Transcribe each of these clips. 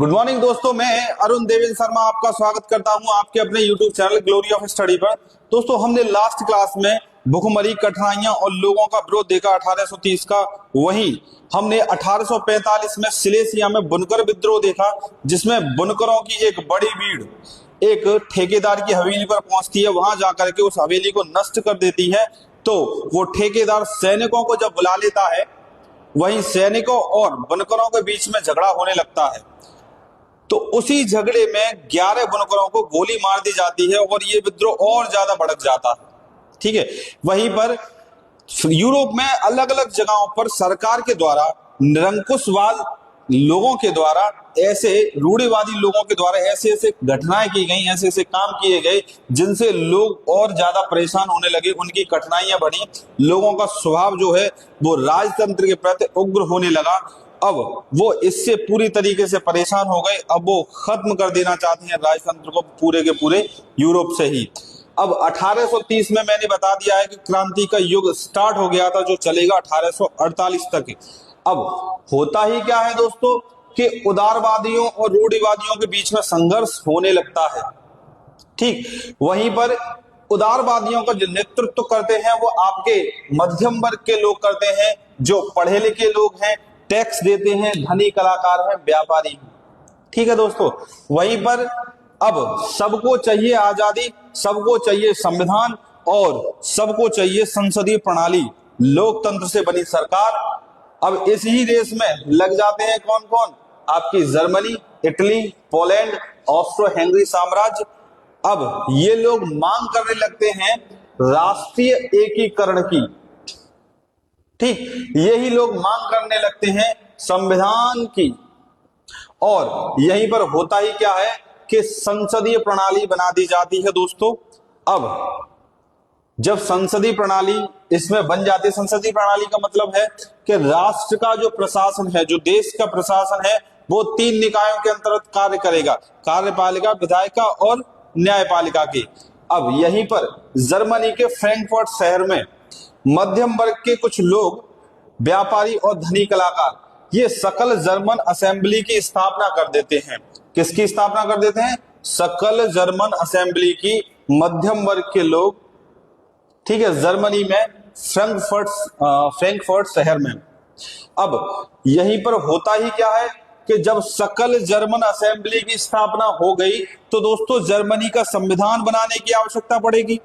Good morning दोस्तों, मैं अरुण देवेंद्र शर्मा आपका स्वागत करता हूं आपके अपने YouTube channel glory of study पर। दोस्तों, हमने लास्ट क्लास में भुखमरी, कठिनाइयां और लोगों का विरोध देखा 1830 का। वहीं हमने 1845 में सिलेसिया में बुनकर विद्रोह देखा, जिसमें बुनकरों की एक बड़ी भीड़ एक ठेकेदार की हवेली पर पहुंचती है। वहां जाकर के उस हवेली को नष्ट कर देती है। तो वो ठेकेदार सैनिकों को जब बुला लेता है, वहीं सैनिकों और बुनकरों के बीच में झगड़ा होने लगता है। तो उसी झगड़े में 11 बुनकरों को गोली मार दी जाती है और ये विद्रोह और ज्यादा भड़क जाता है। ठीक है, वहीं पर यूरोप में अलग अलग जगहों पर सरकार के द्वारा निरंकुशवाद लोगों के द्वारा, ऐसे रूढ़िवादी लोगों के द्वारा ऐसे ऐसे घटनाएं की गई, ऐसे ऐसे काम किए गए जिनसे लोग और ज्यादा परेशान होने लगे, उनकी कठिनाइयां बढ़ी, लोगों का स्वभाव जो है वो राजतंत्र के प्रति उग्र होने लगा। अब वो इससे पूरी तरीके से परेशान हो गए। अब वो खत्म कर देना चाहते हैं राजतंत्र को पूरे के पूरे यूरोप से ही। अब 1830 में मैंने बता दिया है कि क्रांति का युग स्टार्ट हो गया था, जो चलेगा 1848 तक। अब होता ही क्या है दोस्तों कि उदारवादियों और रूढ़िवादियों के बीच में संघर्ष होने लगता है। ठीक, वहीं पर उदारवादियों का जो नेतृत्व करते हैं वो आपके मध्यम वर्ग के लोग करते हैं, जो पढ़े लिखे लोग हैं, टैक्स देते हैं, धनी कलाकार हैं, व्यापारी। ठीक है दोस्तों, वहीं पर अब सबको चाहिए आजादी, सबको चाहिए संविधान और सबको चाहिए संसदीय प्रणाली, लोकतंत्र से बनी सरकार। अब इस ही रेस में लग जाते हैं कौन कौन? आपकी Germany, Italy, Poland, Austro Henry साम्राज्य। अब ये लोग मांग करने लगते हैं राष्ट्रीय एकीकरण की। ठीक, यही लोग मांग करने लगते हैं संविधान की। और यहीं पर होता ही क्या है कि संसदीय प्रणाली बना दी जाती है दोस्तों। अब जब संसदीय प्रणाली इसमें बन जाती है, संसदीय प्रणाली का मतलब है कि राष्ट्र का जो प्रशासन है, जो देश का प्रशासन है, वो 3 निकायों के अंतर्गत कार्य करेगा, कार्यपालिका, विधायिका और न्यायपालिका की। अब यहीं पर जर्मनी के फ्रैंकफर्ट शहर में मध्यम वर्ग के कुछ लोग, व्यापारी और धनी कलाकार, ये सकल जर्मन असेंबली की स्थापना कर देते हैं। किसकी स्थापना कर देते हैं? सकल जर्मन असेंबली की, मध्यम वर्ग के लोग। ठीक है, जर्मनी में फ्रैंकफर्ट शहर में। अब यहीं पर होता ही क्या है कि जब सकल जर्मन असेंबली की स्थापना हो गई तो दोस्तों जर्मनी का संविधान बनाने की आवश्यकता पड़ेगी।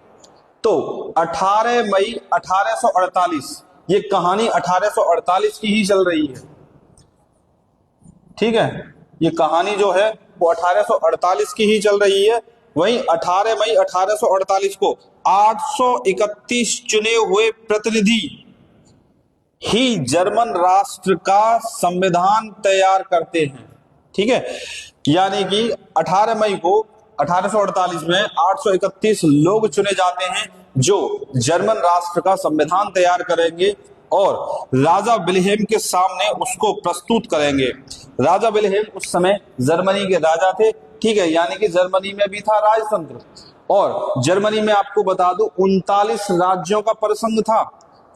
तो 18 मई 1848, ये कहानी 1848 की ही चल रही है। ठीक है, ये कहानी जो है वो 1848 की ही चल रही है। वहीं 18 मई 1848 को 831 चुने हुए प्रतिनिधि ही जर्मन राष्ट्र का संविधान तैयार करते हैं। ठीक है, यानी कि 18 मई को 1848 में 831 लोग चुने जाते हैं जो जर्मन राष्ट्र का संविधान तैयार करेंगे और राजा विल्हेम के सामने उसको प्रस्तुत करेंगे। राजा विल्हेम उस समय जर्मनी के राजा थे। ठीक है, यानी कि जर्मनी में भी था राजतंत्र। और जर्मनी में आपको बता दूं 39 राज्यों का परिसंघ था,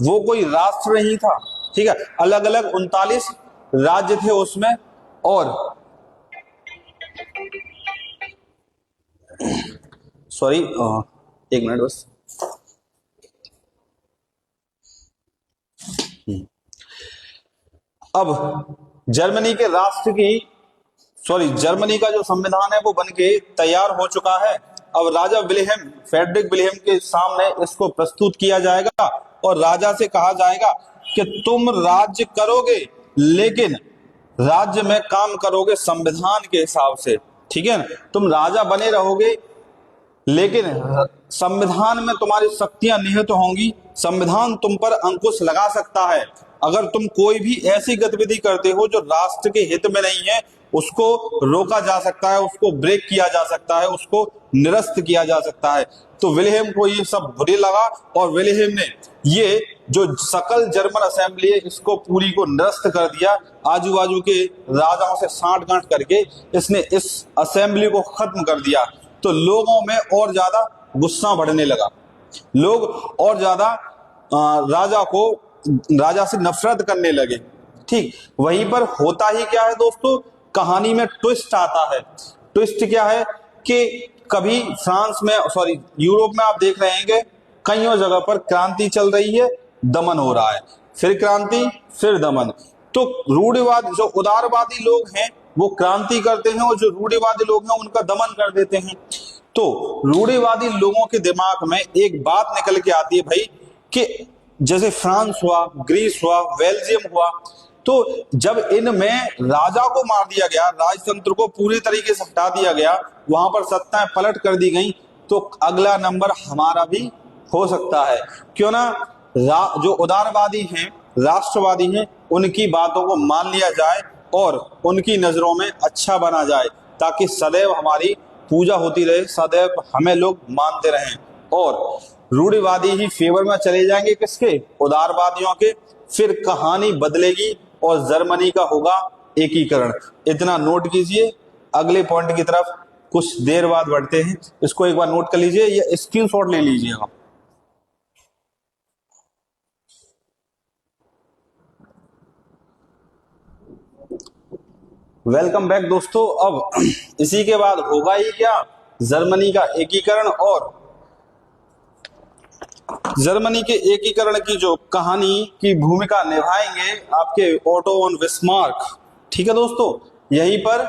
वो कोई राष्ट्र नहीं था। ठीक है, अलग अलग 39 राज्य थे उसमें। और सॉरी, एक मिनट बस। अब जर्मनी के राष्ट्र की जर्मनी का जो संविधान है वो बनके तैयार हो चुका है। अब राजा विल्हेम, फ्रेडरिक विल्हेम के सामने इसको प्रस्तुत किया जाएगा और राजा से कहा जाएगा कि तुम राज्य करोगे, लेकिन राज्य में काम करोगे संविधान के हिसाब से। ठीक है, तुम राजा बने रहोगे लेकिन संविधान में तुम्हारी शक्तियां निहित होंगी, संविधान तुम पर अंकुश लगा सकता है। अगर तुम कोई भी ऐसी गतिविधि करते हो जो राष्ट्र के हित में नहीं है, उसको रोका जा सकता है, उसको ब्रेक किया जा सकता है, उसको निरस्त किया जा सकता है। तो विल्हेम को ये सब बुरे लगा और विल्हेम ने ये जो सकल जर्मन असेंबली है इसको पूरी को निरस्त कर दिया। आजू बाजू के राजाओं से साठगांठ करके इसने इस असेंबली को खत्म कर दिया। तो लोगों में और ज्यादा गुस्सा बढ़ने लगा, लोग और ज्यादा राजा से नफरत करने लगे। ठीक, वहीं पर होता ही क्या है दोस्तों कहानी में ट्विस्ट आता है। ट्विस्ट क्या है कि कभी फ्रांस में, सॉरी यूरोप में आप देख रहे हैं कि कईयों जगह पर क्रांति चल रही है, दमन हो रहा है, फिर क्रांति फिर दमन। तो रूढ़िवाद, जो उदारवादी लोग हैं वो क्रांति करते हैं और जो रूढ़िवादी लोग हैं उनका दमन कर देते हैं। तो रूढ़िवादी लोगों के दिमाग में एक बात निकल के आती है भाई कि जैसे फ्रांस हुआ, ग्रीस हुआ, बेल्जियम हुआ, तो जब इनमें राजा को मार दिया गया, राजतंत्र को पूरी तरीके से हटा दिया गया, वहां पर सत्ताएं पलट कर दी गई, तो अगला नंबर हमारा भी हो सकता है। क्यों ना जो उदारवादी हैं, राष्ट्रवादी हैं, उनकी बातों को मान लिया जाए और उनकी नजरों में अच्छा बना जाए, ताकि सदैव हमारी पूजा होती रहे, सदैव हमें लोग मानते रहें। और रूढ़िवादी ही फेवर में चले जाएंगे किसके? उदारवादियों के। फिर कहानी बदलेगी और जर्मनी का होगा एकीकरण। इतना नोट कीजिए। अगले पॉइंट की तरफ कुछ देर बाद बढ़ते हैं, इसको एक बार नोट कर लीजिए या स्क्रीनशॉट ले लीजिएगा। वेलकम बैक दोस्तों। अब इसी के बाद होगा ही क्या? जर्मनी का एकीकरण। और जर्मनी के एकीकरण की जो कहानी की भूमिका निभाएंगे आपके ओटो वन बिस्मार्क। ठीक है दोस्तों, यहीं पर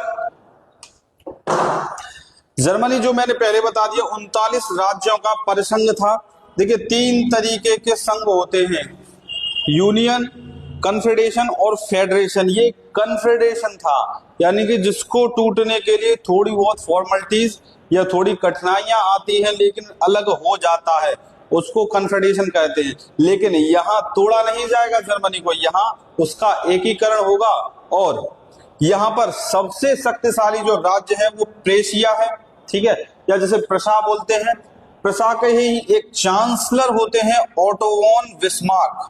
जर्मनी, जो मैंने पहले बता दिया, 39 राज्यों का परिसंघ था। देखिए 3 तरीके के संघ होते हैं, यूनियन, कन्फेडरेशन और फेडरेशन। ये कन्फेडरेशन था, यानी कि जिसको टूटने के लिए थोड़ी बहुत फॉर्मेलिटीज या थोड़ी कठिनाइयां आती हैं लेकिन अलग हो जाता है, उसको कन्फेडरेशन कहते हैं। लेकिन यहाँ तोड़ा नहीं जाएगा जर्मनी को, यहाँ उसका एकीकरण होगा। और यहाँ पर सबसे शक्तिशाली जो राज्य है वो प्रेशिया है। ठीक है, या जैसे प्रशा बोलते हैं, प्रशा के ही एक चांसलर होते हैं ओटो वॉन बिस्मार्क।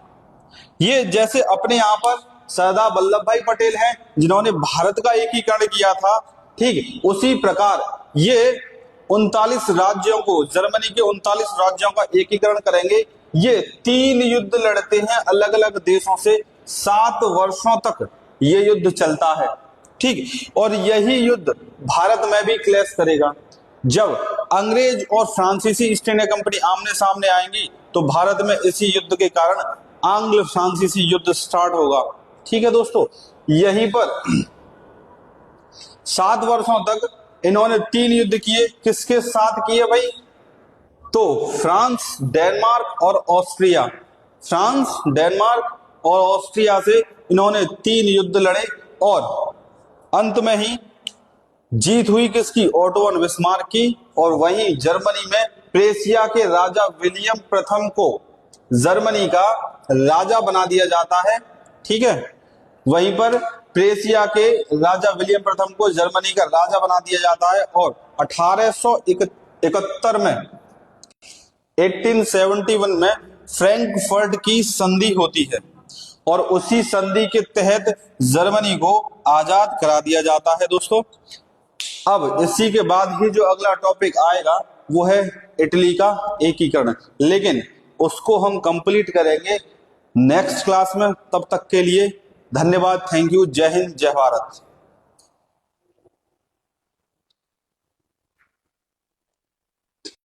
ये जैसे अपने यहाँ पर सरदार वल्लभ भाई पटेल हैं जिन्होंने भारत का एकीकरण किया था, ठीक उसी प्रकार ये 39 राज्यों को, जर्मनी के 39 राज्यों का एकीकरण करेंगे। ये 3 युद्ध लड़ते हैं अलग अलग देशों से, 7 वर्षों तक ये युद्ध चलता है। ठीक, और यही युद्ध भारत में भी क्लैश करेगा। जब अंग्रेज और फ्रांसीसी ईस्ट इंडिया कंपनी आमने सामने आएंगी तो भारत में इसी युद्ध के कारण आंग्ल फ्रांसीसी युद्ध स्टार्ट होगा। ठीक है दोस्तों, यहीं पर 7 वर्षों तक इन्होंने 3 युद्ध किए। किसके साथ किए भाई? तो फ्रांस, डेनमार्क और ऑस्ट्रिया। फ्रांस, डेनमार्क और ऑस्ट्रिया से इन्होंने 3 युद्ध लड़े और अंत में ही जीत हुई किसकी? ओटो वन बिस्मार्क की। और वहीं जर्मनी में प्रेशिया के राजा विलियम प्रथम को जर्मनी का राजा बना दिया जाता है। ठीक है, वहीं पर प्रेशिया के राजा विलियम प्रथम को जर्मनी का राजा बना दिया जाता है। और 1871 में 1871 में फ्रैंकफर्ट की संधि होती है और उसी संधि के तहत जर्मनी को आजाद करा दिया जाता है दोस्तों। अब इसी के बाद ही जो अगला टॉपिक आएगा वो है इटली का एकीकरण, लेकिन उसको हम कंप्लीट करेंगे नेक्स्ट क्लास में। तब तक के लिए धन्यवाद, थैंक यू, जय हिंद, जय भारत।